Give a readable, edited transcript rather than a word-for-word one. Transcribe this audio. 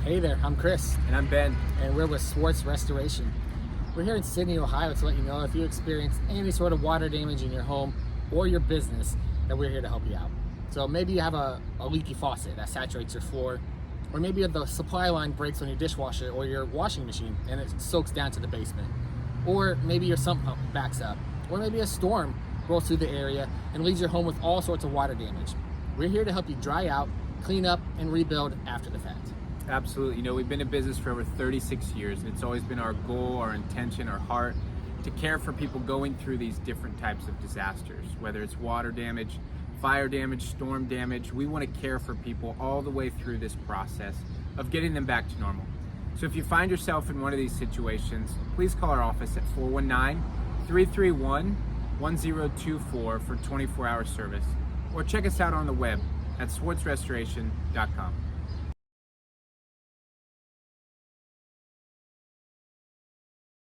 Hey there, I'm Chris, And I'm Ben. and we're with Swartz Restoration. We're here in Sidney, Ohio to let you know if you experience any sort of water damage in your home or your business, that we're here to help you out. So maybe you have a leaky faucet that saturates your floor, or maybe the supply line breaks on your dishwasher or your washing machine and it soaks down to the basement. Or maybe your sump pump backs up, or maybe a storm rolls through the area and leaves your home with all sorts of water damage. We're here to help you dry out, clean up, and rebuild after the fact. Absolutely. You know, we've been in business for over 36 years, and it's always been our goal, our intention, our heart to care for people going through these different types of disasters, whether it's water damage, fire damage, storm damage. We want to care for people all the way through this process of getting them back to normal. So if you find yourself in one of these situations, please call our office at 419-331-1024 for 24-hour service, or check us out on the web at swartzrestoration.com.